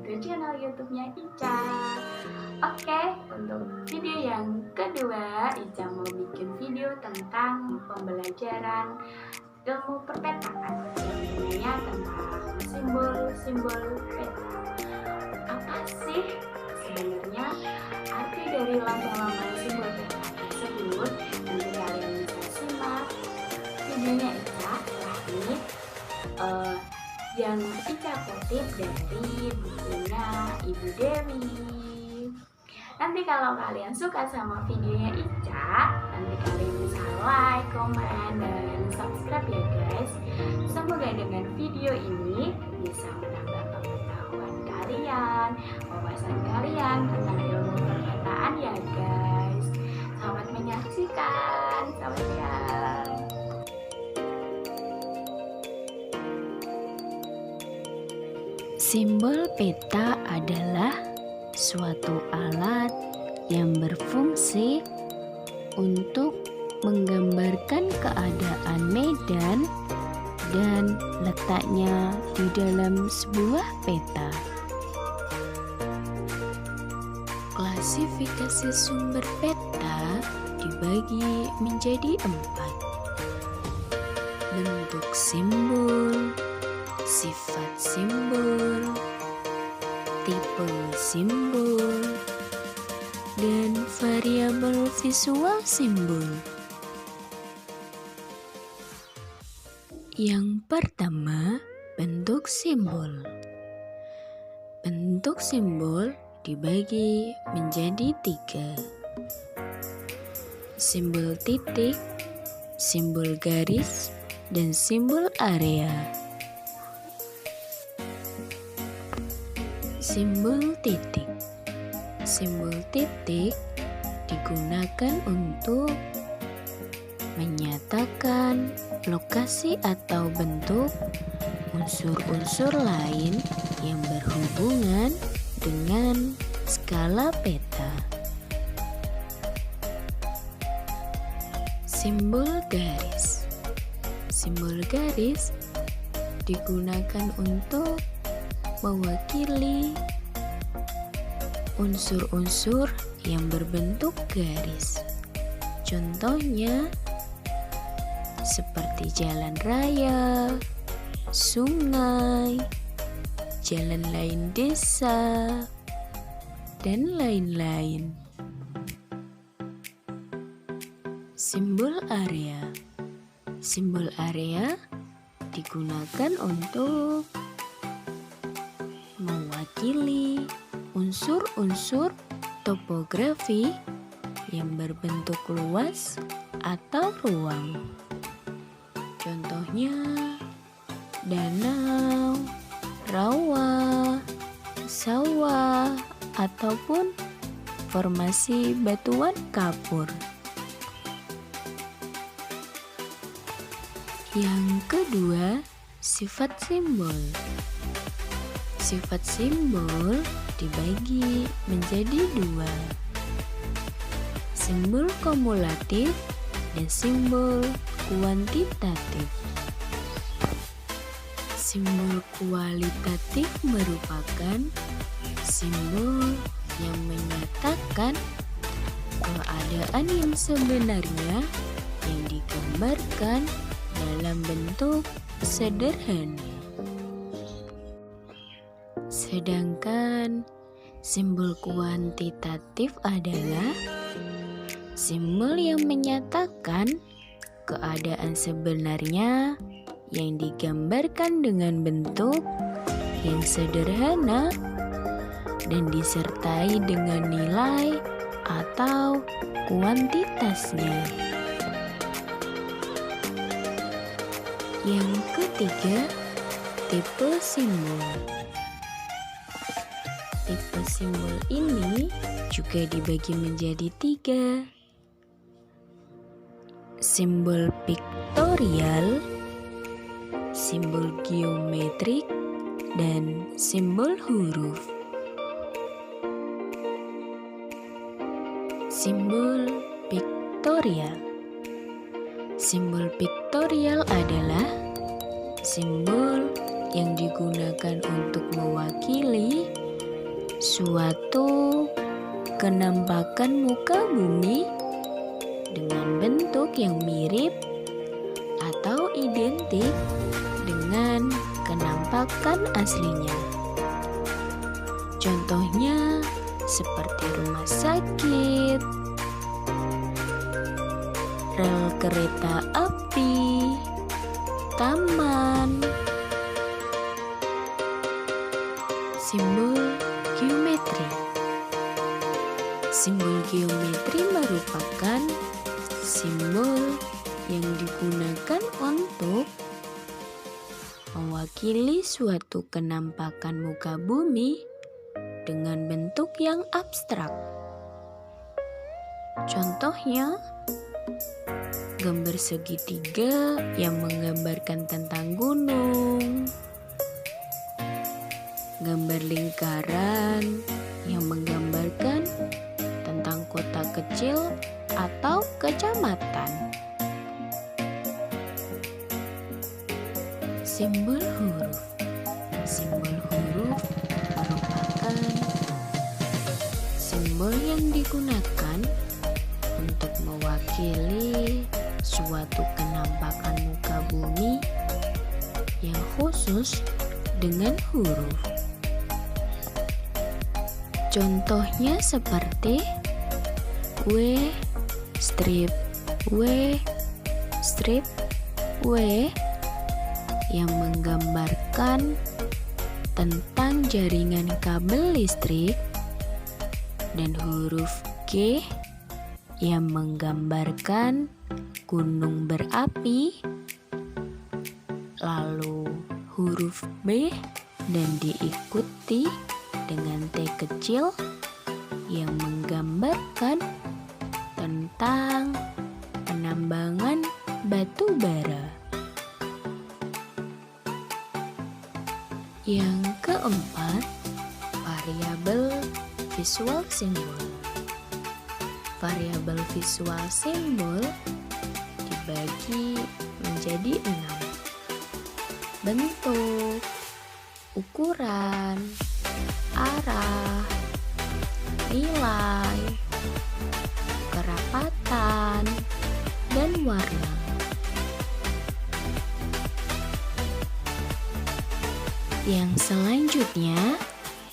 ke channel YouTube-nya Ica. Oke, untuk video yang kedua, Ica mau bikin video tentang pembelajaran ilmu perpetaan, yang tentang simbol-simbol peta. Apa sih sebenarnya arti dari lambang-lambang simbol peta tersebut? Nanti kalian bisa simak videonya Ica. Wah, ini yang Ica kutip dari bukunya Ibu Dewi. Nanti kalau kalian suka sama videonya Ica, nanti kalian bisa like, komen, dan subscribe ya guys. Semoga dengan video ini bisa menambah pengetahuan kalian, wawasan kalian tentang ilmu perpetaan ya guys. Selamat menyaksikan, selamat siang. Simbol peta adalah suatu alat yang berfungsi untuk menggambarkan keadaan medan dan letaknya di dalam sebuah peta. Klasifikasi sumber peta dibagi menjadi 4. Bentuk simbol, sifat simbol, tipe simbol, dan variabel visual simbol. Yang pertama, bentuk simbol. Bentuk simbol dibagi menjadi 3. Simbol titik, simbol garis, dan simbol area. Simbol titik. Simbol titik digunakan untuk menyatakan lokasi atau bentuk unsur-unsur lain yang berhubungan dengan skala peta. Simbol garis. Simbol garis digunakan untuk mewakili unsur-unsur yang berbentuk garis. Contohnya seperti jalan raya, sungai, jalan lain desa, dan lain-lain. Simbol area. Simbol area digunakan untuk mewakili unsur-unsur topografi yang berbentuk luas atau ruang. Contohnya danau, rawa, sawah, ataupun formasi batuan kapur. Yang kedua, sifat simbol. Sifat simbol dibagi menjadi 2. Simbol kumulatif dan simbol kuantitatif. Simbol kualitatif merupakan simbol yang menyatakan keadaan yang sebenarnya yang digambarkan dalam bentuk sederhana. Sedangkan simbol kuantitatif adalah simbol yang menyatakan keadaan sebenarnya yang digambarkan dengan bentuk yang sederhana dan disertai dengan nilai atau kuantitasnya. Yang ketiga, tipe simbol. Tipe simbol ini juga dibagi menjadi 3. Simbol piktorial, simbol geometrik, dan simbol huruf. Simbol piktorial. Simbol piktorial adalah simbol yang digunakan untuk mewakili suatu kenampakan muka bumi dengan bentuk yang mirip atau identik dengan kenampakan aslinya. Contohnya seperti rumah sakit, rel kereta api, taman. Simbol geometri. Simbol geometri merupakan simbol yang digunakan untuk mewakili suatu kenampakan muka bumi dengan bentuk yang abstrak. Contohnya, gambar segitiga yang menggambarkan tentang gunung, gambar lingkaran yang menggambarkan tentang kota kecil atau kecamatan. Simbol huruf. Simbol huruf merupakan simbol yang digunakan untuk mewakili suatu kenampakan muka bumi yang khusus dengan huruf. Contohnya seperti W, strip W, strip W yang menggambarkan tentang jaringan kabel listrik, dan huruf G yang menggambarkan gunung berapi, lalu huruf B dan diikuti dengan T kecil yang menggambarkan tentang penambangan batu bara. Yang keempat, variabel visual simbol. Variabel visual simbol dibagi menjadi 6. Bentuk, ukuran, arah, nilai, kerapatan, dan warna. Yang selanjutnya,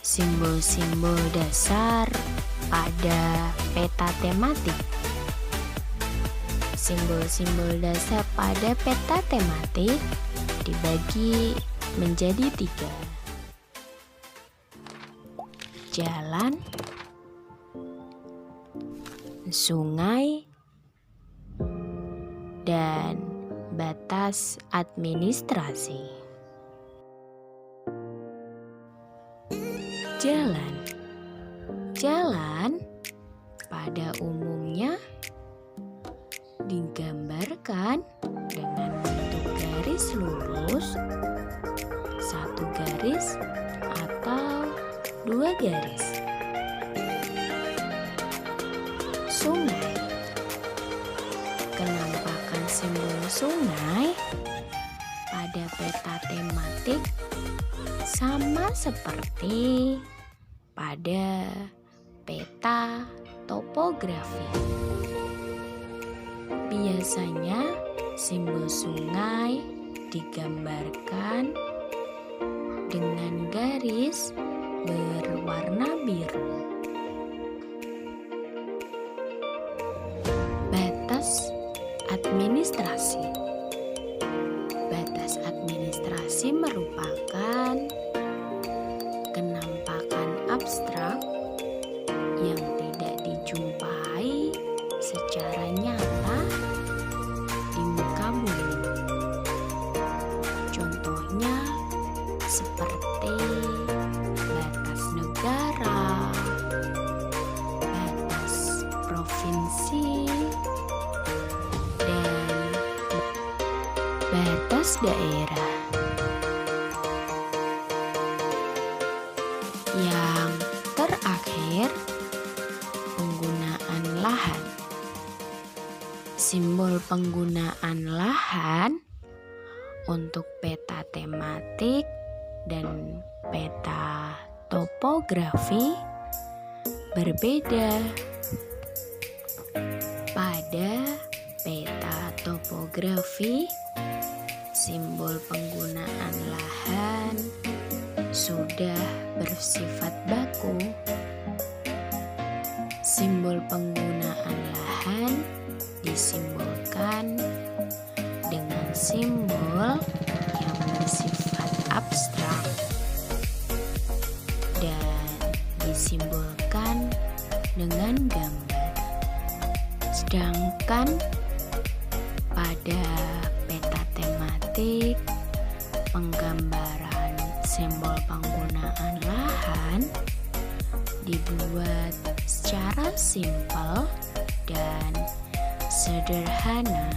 simbol-simbol dasar pada peta tematik. Simbol-simbol dasar pada peta tematik dibagi menjadi 3. Jalan, sungai, dan batas administrasi. Jalan. Jalan pada umumnya digambarkan dengan bentuk garis lurus, 1 garis atau 2 garis. Sungai. Kenampakan simbol sungai pada peta tematik sama seperti pada peta topografi. Biasanya simbol sungai digambarkan dengan garis berwarna biru. Batas administrasi. Batas administrasi merupakan kenampakan abstrak yang tidak dijumpai secara nyata di muka bumi. Contohnya seperti batas negara, batas provinsi, dan batas daerah. Yang terakhir, penggunaan lahan. Simbol penggunaan lahan untuk peta tematik dan peta topografi berbeda. Pada peta topografi, simbol penggunaan lahan sudah bersifat baku. Simbol penggunaan lahan disimbolkan dengan simbol yang bersifat abstrak dan disimbolkan dengan gambar. Sedangkan pada peta tematik, penggambaran simbol penggunaan lahan dibuat secara simpel dan sederhana.